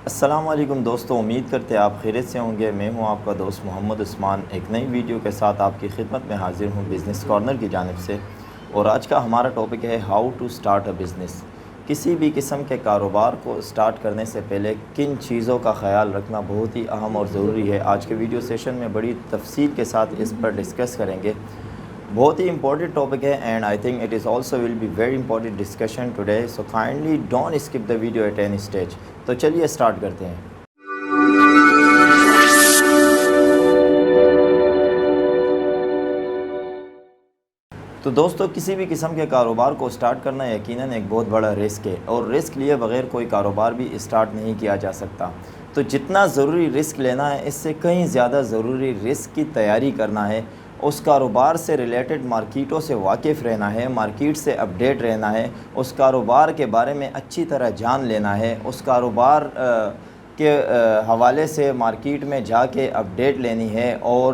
السلام علیکم دوستو، امید کرتے ہیں آپ خیریت سے ہوں گے۔ میں ہوں آپ کا دوست محمد عثمان، ایک نئی ویڈیو کے ساتھ آپ کی خدمت میں حاضر ہوں بزنس کارنر کی جانب سے۔ اور آج کا ہمارا ٹاپک ہے how to start a business. کسی بھی قسم کے کاروبار کو سٹارٹ کرنے سے پہلے کن چیزوں کا خیال رکھنا بہت ہی اہم اور ضروری ہے، آج کے ویڈیو سیشن میں بڑی تفصیل کے ساتھ اس پر ڈسکس کریں گے۔ بہت ہی امپورٹنٹ ٹاپک ہے and I think it is also will be very important discussion today, so kindly don't skip the video at any stage. تو چلیے سٹارٹ کرتے ہیں۔ تو دوستو، کسی بھی قسم کے کاروبار کو سٹارٹ کرنا یقیناً ایک بہت بڑا رسک ہے، اور رسک لیے بغیر کوئی کاروبار بھی سٹارٹ نہیں کیا جا سکتا۔ تو جتنا ضروری رسک لینا ہے، اس سے کہیں زیادہ ضروری رسک کی تیاری کرنا ہے۔ اس کاروبار سے ریلیٹڈ مارکیٹوں سے واقف رہنا ہے، مارکیٹ سے اپڈیٹ رہنا ہے، اس کاروبار کے بارے میں اچھی طرح جان لینا ہے، اس کاروبار کے حوالے سے مارکیٹ میں جا کے اپڈیٹ لینی ہے، اور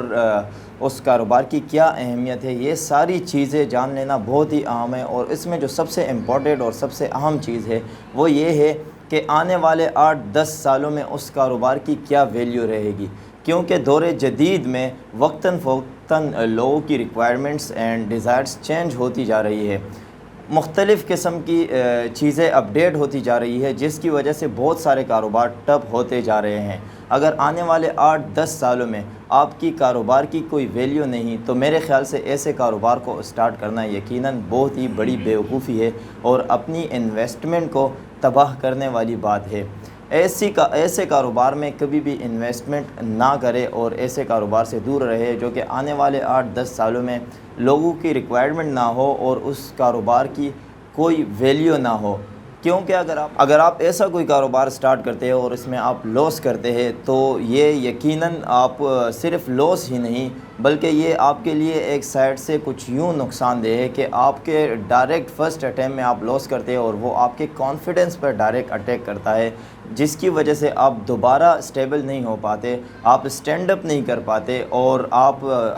اس کاروبار کی کیا اہمیت ہے، یہ ساری چیزیں جان لینا بہت ہی اہم ہے۔ اور اس میں جو سب سے امپورٹنٹ اور سب سے اہم چیز ہے وہ یہ ہے کہ آنے والے 8-10 سالوں میں اس کاروبار کی کیا ویلیو رہے گی، کیونکہ دور جدید میں وقتاً فوقتاً لوگوں کی ریکوائرمنٹس اینڈ ڈیزائرز چینج ہوتی جا رہی ہے، مختلف قسم کی چیزیں اپڈیٹ ہوتی جا رہی ہے، جس کی وجہ سے بہت سارے کاروبار ٹپ ہوتے جا رہے ہیں۔ اگر آنے والے 8-10 سالوں میں آپ کی کاروبار کی کوئی ویلیو نہیں، تو میرے خیال سے ایسے کاروبار کو سٹارٹ کرنا یقیناً بہت ہی بڑی بیوقوفی ہے اور اپنی انویسٹمنٹ کو تباہ کرنے والی بات ہے۔ ایسے کاروبار میں کبھی بھی انویسٹمنٹ نہ کرے اور ایسے کاروبار سے دور رہے جو کہ آنے والے 8-10 سالوں میں لوگوں کی ریکوائرمنٹ نہ ہو اور اس کاروبار کی کوئی ویلیو نہ ہو۔ کیونکہ اگر آپ ایسا کوئی کاروبار سٹارٹ کرتے ہیں اور اس میں آپ لاس کرتے ہیں، تو یہ یقیناً آپ صرف لاس ہی نہیں بلکہ یہ آپ کے لیے ایک سائڈ سے کچھ یوں نقصان دہ ہے کہ آپ کے ڈائریکٹ فرسٹ اٹیمپٹ میں آپ لاس کرتے ہیں اور وہ آپ کے کانفیڈنس پر ڈائریکٹ اٹیک کرتا ہے، جس کی وجہ سے آپ دوبارہ سٹیبل نہیں ہو پاتے، آپ سٹینڈ اپ نہیں کر پاتے اور آپ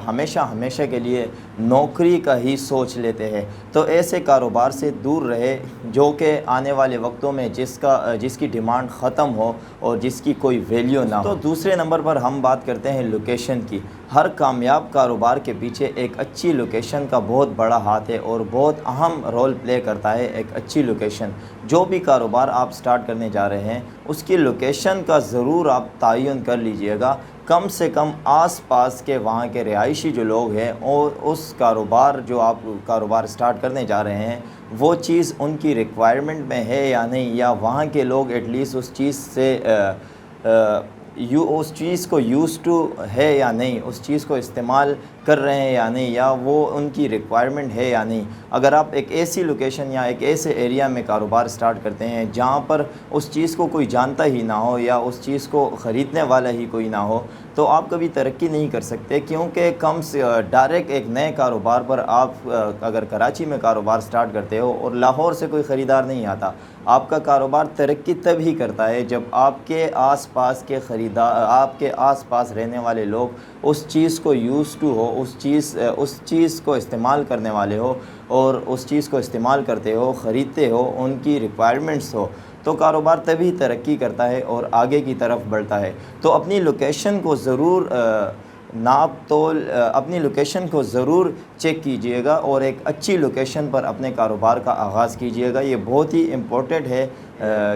ہمیشہ کے لیے نوکری کا ہی سوچ لیتے ہیں۔ تو ایسے کاروبار سے دور رہے جو کہ آنے والے وقتوں میں جس کی ڈیمانڈ ختم ہو اور جس کی کوئی ویلیو نہ ہو۔ تو دوسرے نمبر پر ہم بات کرتے ہیں لوکیشن کی۔ ہر کامیاب کاروبار کے پیچھے ایک اچھی لوکیشن کا بہت بڑا ہاتھ ہے اور بہت اہم رول پلے کرتا ہے ایک اچھی لوکیشن۔ جو بھی کاروبار آپ سٹارٹ کرنے جا رہے ہیں، اس کی لوکیشن کا ضرور آپ تعین کر لیجئے گا، کم سے کم آس پاس کے وہاں کے رہائشی جو لوگ ہیں اور اس جو آپ کاروبار سٹارٹ کرنے جا رہے ہیں، وہ چیز ان کی ریکوائرمنٹ میں ہے یا نہیں، یا وہاں کے لوگ ایٹ لیسٹ اس چیز کو یوز ٹو ہے یا نہیں، اس چیز کو استعمال کر رہے ہیں یا نہیں، یا وہ ان کی ریکوائرمنٹ ہے یا نہیں۔ اگر آپ ایک ایسی لوکیشن یا ایک ایسے ایریا میں کاروبار سٹارٹ کرتے ہیں جہاں پر اس چیز کو کوئی جانتا ہی نہ ہو یا اس چیز کو خریدنے والا ہی کوئی نہ ہو، تو آپ کبھی ترقی نہیں کر سکتے، کیونکہ ڈائریکٹ ایک نئے کاروبار پر آپ اگر کراچی میں کاروبار سٹارٹ کرتے ہو اور لاہور سے کوئی خریدار نہیں آتا، آپ کا کاروبار ترقی تب ہی کرتا ہے جب آپ کے آس پاس رہنے والے لوگ اس چیز کو یوز ٹو ہو، اس چیز کو استعمال کرنے والے ہو اور اس چیز کو استعمال کرتے ہو، خریدتے ہو، ان کی ریکوائرمنٹس ہو، تو کاروبار تبھی ترقی کرتا ہے اور آگے کی طرف بڑھتا ہے۔ تو اپنی لوکیشن کو ضرور اپنی لوکیشن کو ضرور چیک کیجئے گا اور ایک اچھی لوکیشن پر اپنے کاروبار کا آغاز کیجئے گا۔ یہ بہت ہی امپورٹنٹ ہے،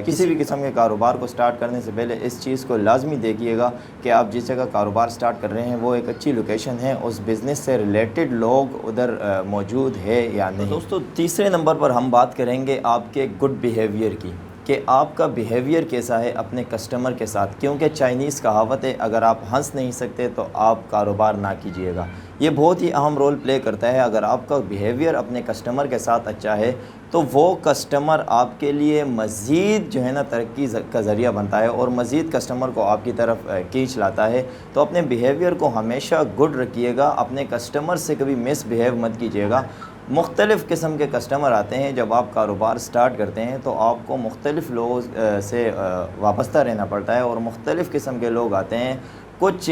کسی بھی قسم کے کاروبار کو سٹارٹ کرنے سے پہلے اس چیز کو لازمی دیکھیے گا کہ آپ جس جگہ کاروبار سٹارٹ کر رہے ہیں وہ ایک اچھی لوکیشن ہے، اس بزنس سے ریلیٹڈ لوگ ادھر موجود ہے یا نہیں۔ دوستو، تیسرے نمبر پر ہم بات کریں گے آپ کے گڈ بیہیویئر کی، کہ آپ کا بیہیویئر کیسا ہے اپنے کسٹمر کے ساتھ، کیونکہ چائنیز کہاوت ہے اگر آپ ہنس نہیں سکتے تو آپ کاروبار نہ کیجیے گا۔ یہ بہت ہی اہم رول پلے کرتا ہے۔ اگر آپ کا بیہیویئر اپنے کسٹمر کے ساتھ اچھا ہے تو وہ کسٹمر آپ کے لیے مزید ترقی کا ذریعہ بنتا ہے اور مزید کسٹمر کو آپ کی طرف کھینچ لاتا ہے۔ تو اپنے بیہیویئر کو ہمیشہ گڈ رکھیے گا، اپنے کسٹمر سے کبھی مس بیہیو مت کیجیے گا۔ مختلف قسم کے کسٹمر آتے ہیں، جب آپ کاروبار سٹارٹ کرتے ہیں تو آپ کو مختلف لوگوں سے وابستہ رہنا پڑتا ہے اور مختلف قسم کے لوگ آتے ہیں، کچھ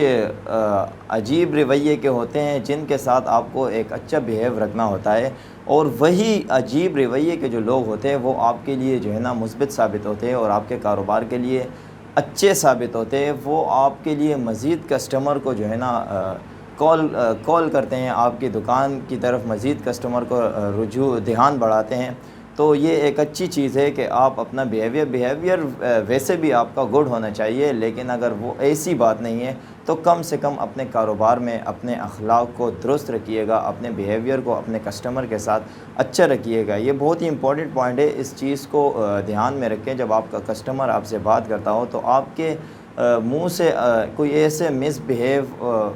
عجیب رویے کے ہوتے ہیں جن کے ساتھ آپ کو ایک اچھا بیہیو رکھنا ہوتا ہے، اور وہی عجیب رویے کے جو لوگ ہوتے ہیں وہ آپ کے لیے مثبت ثابت ہوتے ہیں اور آپ کے کاروبار کے لیے اچھے ثابت ہوتے ہیں، وہ آپ کے لیے مزید کسٹمر کو جو ہے نا کال کرتے ہیں، آپ کی دکان کی طرف مزید کسٹمر کو رجوع دھیان بڑھاتے ہیں۔ تو یہ ایک اچھی چیز ہے کہ آپ اپنا بیہیویئر ویسے بھی آپ کا گڈ ہونا چاہیے، لیکن اگر وہ ایسی بات نہیں ہے تو کم سے کم اپنے کاروبار میں اپنے اخلاق کو درست رکھیے گا، اپنے بیہیویئر کو اپنے کسٹمر کے ساتھ اچھا رکھیے گا۔ یہ بہت ہی امپورٹنٹ پوائنٹ ہے، اس چیز کو دھیان میں رکھیں۔ جب آپ کا کسٹمر آپ سے بات کرتا ہو تو آپ کے منہ سے کوئی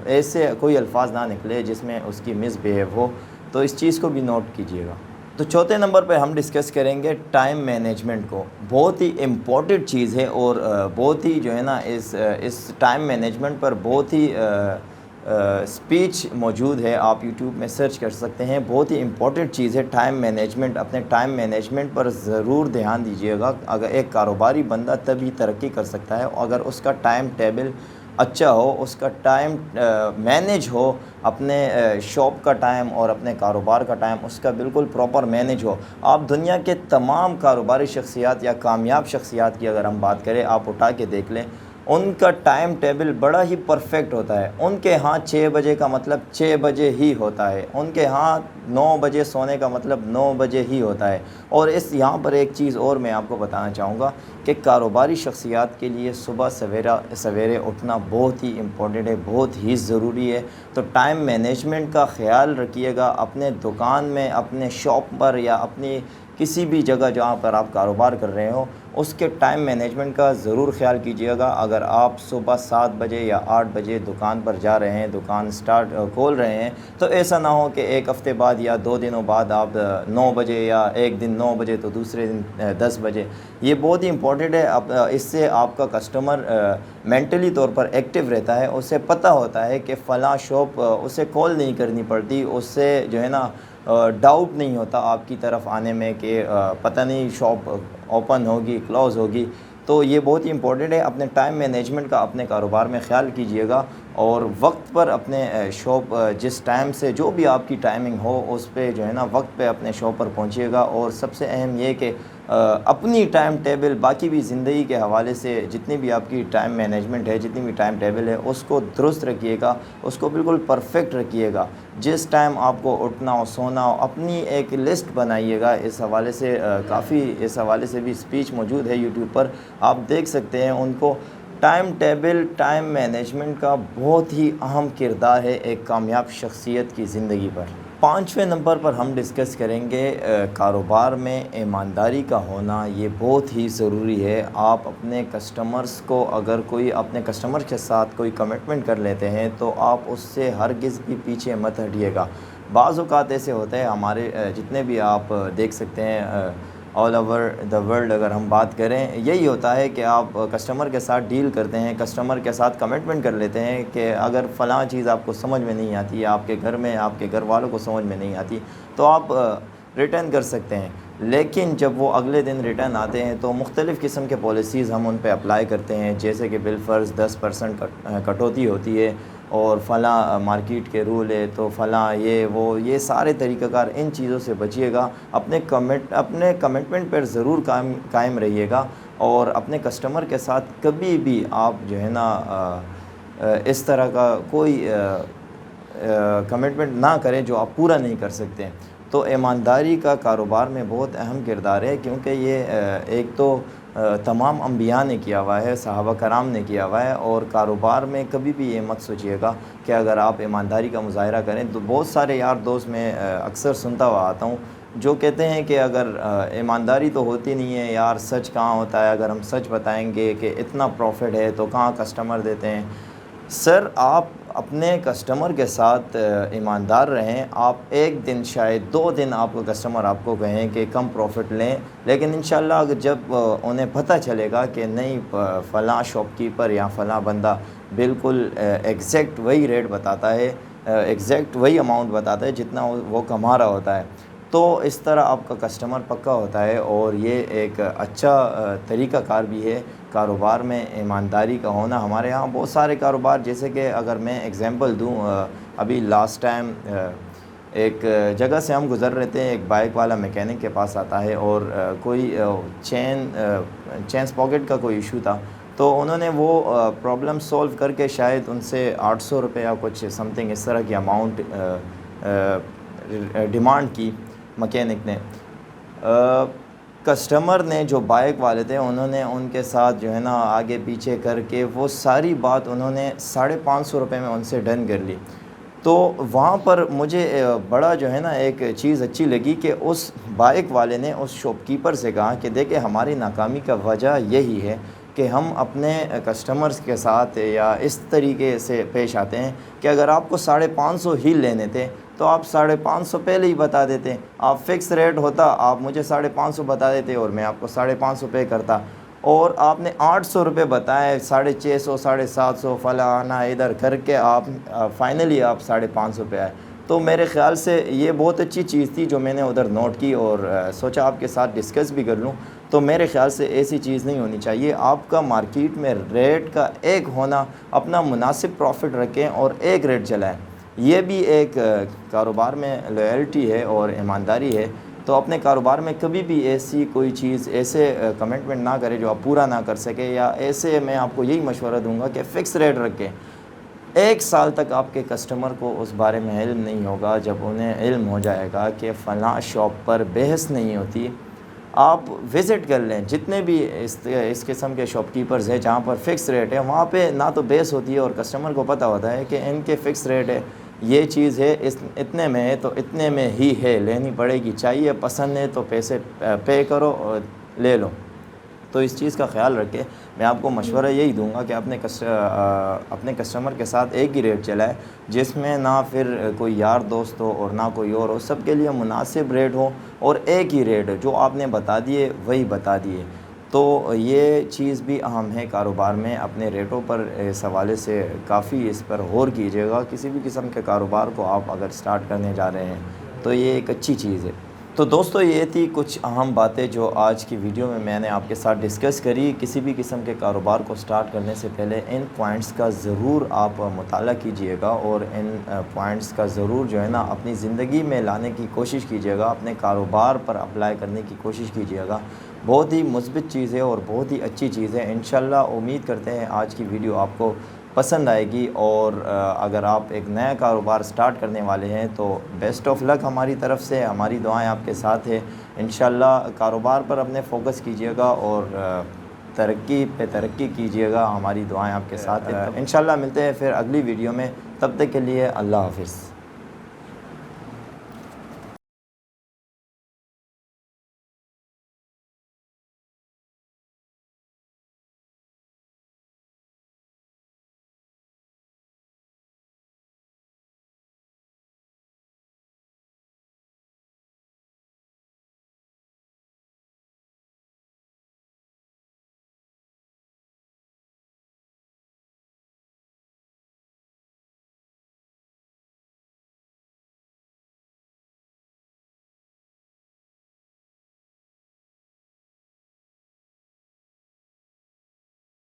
ایسے کوئی الفاظ نہ نکلے جس میں اس کی مس بیہیو ہو، تو اس چیز کو بھی نوٹ کیجیے گا۔ تو چوتھے نمبر پہ ہم ڈسکس کریں گے ٹائم مینجمنٹ کو۔ بہت ہی امپورٹنٹ چیز ہے، اور بہت ہی جو ہے نا اس ٹائم مینجمنٹ پر بہت ہی اسپیچ موجود ہے، آپ یوٹیوب میں سرچ کر سکتے ہیں۔ بہت ہی امپورٹنٹ چیز ہے ٹائم مینجمنٹ۔ اپنے ٹائم مینجمنٹ پر ضرور دھیان دیجیے گا۔ اگر ایک کاروباری بندہ تبھی ترقی کر سکتا ہے اگر اس کا ٹائم ٹیبل اچھا ہو، اس کا ٹائم مینیج ہو، اپنے شاپ کا ٹائم اور اپنے کاروبار کا ٹائم اس کا بالکل پراپر مینیج ہو۔ آپ دنیا کے تمام کاروباری شخصیات یا کامیاب شخصیات کی اگر ہم بات کریں، آپ اٹھا کے دیکھ لیں، ان کا ٹائم ٹیبل بڑا ہی پرفیکٹ ہوتا ہے۔ ان کے ہاں 6 بجے کا مطلب 6 بجے ہی ہوتا ہے، ان کے ہاں 9 بجے سونے کا مطلب 9 بجے ہی ہوتا ہے۔ اور یہاں پر ایک چیز اور میں آپ کو بتانا چاہوں گا کہ کاروباری شخصیات کے لیے صبح سویرے اٹھنا بہت ہی امپورٹنٹ ہے، بہت ہی ضروری ہے۔ تو ٹائم مینجمنٹ کا خیال رکھیے گا اپنے دکان میں، اپنے شاپ پر، یا اپنی کسی بھی جگہ جہاں پر آپ کاروبار کر رہے ہو، اس کے ٹائم مینجمنٹ کا ضرور خیال کیجیے گا۔ اگر آپ صبح 7 بجے یا 8 بجے دکان پر جا رہے ہیں، دکان کھول رہے ہیں، تو ایسا نہ ہو کہ ایک ہفتے بعد یا 2 دنوں بعد آپ 9 بجے، یا ایک دن 9 بجے تو دوسرے دن 10 بجے۔ یہ بہت ہی امپورٹنٹ ہے۔ اس سے آپ کا کسٹمر مینٹلی طور پر ایکٹیو رہتا ہے، اسے پتہ ہوتا ہے کہ فلاں شاپ، اسے کال نہیں کرنی پڑتی، اس سے جو ہے نا ڈاؤٹ نہیں ہوتا آپ کی طرف آنے میں کہ پتہ نہیں شاپ اوپن ہوگی کلوز ہوگی۔ تو یہ بہت ہی امپورٹنٹ ہے۔ اپنے ٹائم مینجمنٹ کا اپنے کاروبار میں خیال کیجیے گا، اور وقت پر اپنے شاپ، جس ٹائم سے جو بھی آپ کی ٹائمنگ ہو اس پہ جو ہے نا وقت پہ اپنے شاپ پر پہنچیے گا۔ اور سب سے اہم یہ کہ اپنی ٹائم ٹیبل، باقی بھی زندگی کے حوالے سے جتنی بھی آپ کی ٹائم مینجمنٹ ہے، جتنی بھی ٹائم ٹیبل ہے، اس کو درست رکھیے گا، اس کو بالکل پرفیکٹ رکھیے گا۔ جس ٹائم آپ کو اٹھنا ہو، سونا ہو، اپنی ایک لسٹ بنائیے گا۔ اس حوالے سے اس حوالے سے بھی اسپیچ موجود ہے یوٹیوب پر، آپ دیکھ سکتے ہیں ان کو۔ ٹائم ٹیبل، ٹائم مینجمنٹ کا بہت ہی اہم کردار ہے ایک کامیاب شخصیت کی زندگی پر۔ 5ویں نمبر پر ہم ڈسکس کریں گے کاروبار میں ایمانداری کا ہونا۔ یہ بہت ہی ضروری ہے۔ آپ اپنے کسٹمرز کو، اگر کوئی اپنے کسٹمر کے ساتھ کوئی کمٹمنٹ کر لیتے ہیں تو آپ اس سے ہرگز بھی پیچھے مت ہٹیے گا۔ بعض اوقات ایسے ہوتے ہیں، ہمارے جتنے بھی آپ دیکھ سکتے ہیں آل اوور دا ورلڈ، اگر ہم بات کریں، یہی ہوتا ہے کہ آپ کسٹمر کے ساتھ ڈیل کرتے ہیں، کسٹمر کے ساتھ کمٹمنٹ کر لیتے ہیں کہ اگر فلاں چیز آپ کو سمجھ میں نہیں آتی، آپ کے گھر میں آپ کے گھر والوں کو سمجھ میں نہیں آتی، تو آپ ریٹرن کر سکتے ہیں۔ لیکن جب وہ اگلے دن ریٹرن آتے ہیں تو مختلف قسم کے پالیسیز ہم ان پہ اپلائی کرتے ہیں، جیسے کہ بالفرض 10% کٹوتی ہوتی ہے، اور فلاں مارکیٹ کے رول ہے، تو فلاں یہ سارے طریقہ کار، ان چیزوں سے بچیے گا۔ اپنے کمٹمنٹ پر ضرور قائم رہیے گا، اور اپنے کسٹمر کے ساتھ کبھی بھی آپ جو ہے نا اس طرح کا کوئی کمٹمنٹ نہ کریں جو آپ پورا نہیں کر سکتے۔ تو ایمانداری کا کاروبار میں بہت اہم کردار ہے، کیونکہ یہ ایک تو تمام انبیاء نے کیا ہوا ہے، صحابہ کرام نے کیا ہوا ہے، اور کاروبار میں کبھی بھی یہ مت سوچیے گا کہ اگر آپ ایمانداری کا مظاہرہ کریں تو بہت سارے یار دوست میں اکثر سنتا ہوا آتا ہوں جو کہتے ہیں کہ اگر ایمانداری تو ہوتی نہیں ہے یار، سچ کہاں ہوتا ہے، اگر ہم سچ بتائیں گے کہ اتنا پروفٹ ہے تو کہاں کسٹمر دیتے ہیں۔ سر، آپ اپنے کسٹمر کے ساتھ ایماندار رہیں۔ آپ ایک دن، شاید 2 دن آپ کو کسٹمر آپ کو کہیں کہ کم پروفٹ لیں، لیکن انشاءاللہ اگر جب انہیں پتہ چلے گا کہ نہیں، فلاں شاپ کیپر یا فلاں بندہ بالکل ایگزیکٹ وہی ریٹ بتاتا ہے، ایگزیکٹ وہی اماؤنٹ بتاتا ہے جتنا وہ کما رہا ہوتا ہے، تو اس طرح آپ کا کسٹمر پکا ہوتا ہے۔ اور یہ ایک اچھا طریقہ کار بھی ہے کاروبار میں ایمانداری کا ہونا۔ ہمارے ہاں بہت سارے کاروبار، جیسے کہ اگر میں ایگزامپل دوں، ابھی لاسٹ ٹائم ایک جگہ سے ہم گزر رہے تھے، ایک بائک والا میکینک کے پاس آتا ہے، اور کوئی چین پاکٹ کا کوئی ایشو تھا، تو انہوں نے وہ پرابلم سولو کر کے شاید ان سے 800 روپے یا کچھ سم تھنگ اس طرح کی اماؤنٹ ڈیمانڈ کی مکینک نے۔ کسٹمر نے جو بائک والے تھے انہوں نے ان کے ساتھ جو ہے نا آگے پیچھے کر کے وہ ساری بات انہوں نے 550 روپے میں ان سے ڈن کر لی۔ تو وہاں پر مجھے بڑا جو ہے نا ایک چیز اچھی لگی کہ اس بائک والے نے اس شاپ کیپر سے کہا کہ دیکھیں ہماری ناکامی کا وجہ یہی ہے کہ ہم اپنے کسٹمرز کے ساتھ یا اس طریقے سے پیش آتے ہیں کہ اگر آپ کو 550 ہی لینے تھے تو آپ 550 پہلے ہی بتا دیتے، آپ فکس ریٹ ہوتا، آپ مجھے 550 بتا دیتے اور میں آپ کو 550 پے کرتا، اور آپ نے 800 روپے بتائے، 650 750 فلانا ادھر کر کے آپ فائنلی آپ 550 پہ آئے۔ تو میرے خیال سے یہ بہت اچھی چیز تھی جو میں نے ادھر نوٹ کی اور سوچا آپ کے ساتھ ڈسکس بھی کر لوں۔ تو میرے خیال سے ایسی چیز نہیں ہونی چاہیے، آپ کا مارکیٹ میں ریٹ کا ایک ہونا، اپنا مناسب پروفٹ رکھیں اور ایک ریٹ چلائیں، یہ بھی ایک کاروبار میں لائلٹی ہے اور ایمانداری ہے۔ تو اپنے کاروبار میں کبھی بھی ایسی کوئی چیز ایسے کمٹمنٹ نہ کرے جو آپ پورا نہ کر سکے، یا ایسے میں آپ کو یہی مشورہ دوں گا کہ فکس ریٹ رکھیں۔ 1 سال تک آپ کے کسٹمر کو اس بارے میں علم نہیں ہوگا، جب انہیں علم ہو جائے گا کہ فلاں شاپ پر بحث نہیں ہوتی، آپ وزٹ کر لیں جتنے بھی اس قسم کے شاپ کیپرز ہیں جہاں پر فکس ریٹ ہے، وہاں پہ نہ تو بحث ہوتی ہے اور کسٹمر کو پتہ ہوتا ہے کہ ان کے فکس ریٹ ہے، یہ چیز ہے اتنے میں ہے تو اتنے میں ہی ہے، لینی پڑے گی، چاہیے پسند ہے تو پیسے پے کرو اور لے لو۔ تو اس چیز کا خیال رکھے، میں آپ کو مشورہ یہی دوں گا کہ اپنے کسٹمر کے ساتھ ایک ہی ریٹ چلائے، جس میں نہ پھر کوئی یار دوست ہو اور نہ کوئی اور ہو، سب کے لیے مناسب ریٹ ہو اور ایک ہی ریٹ جو آپ نے بتا دیے وہی بتا دیے۔ تو یہ چیز بھی اہم ہے کاروبار میں، اپنے ریٹوں پر اس حوالے سے کافی اس پر غور کیجیے گا۔ کسی بھی قسم کے کاروبار کو آپ اگر سٹارٹ کرنے جا رہے ہیں تو یہ ایک اچھی چیز ہے۔ تو دوستو یہ تھی کچھ اہم باتیں جو آج کی ویڈیو میں نے آپ کے ساتھ ڈسکس کری۔ کسی بھی قسم کے کاروبار کو سٹارٹ کرنے سے پہلے ان پوائنٹس کا ضرور آپ مطالعہ کیجئے گا اور ان پوائنٹس کا ضرور جو ہے نا اپنی زندگی میں لانے کی کوشش کیجئے گا، اپنے کاروبار پر اپلائی کرنے کی کوشش کیجئے گا۔ بہت ہی مثبت چیز ہے اور بہت ہی اچھی چیز ہے۔ انشاءاللہ امید کرتے ہیں آج کی ویڈیو آپ کو پسند آئے گی، اور اگر آپ ایک نیا کاروبار سٹارٹ کرنے والے ہیں تو بیسٹ آف لک ہماری طرف سے، ہماری دعائیں آپ کے ساتھ ہے۔ انشاءاللہ کاروبار پر اپنے فوکس کیجئے گا اور ترقی پہ ترقی کیجئے گا، ہماری دعائیں آپ کے ساتھ ہیں۔ انشاءاللہ ملتے ہیں پھر اگلی ویڈیو میں، تب تک کے لیے اللہ حافظ۔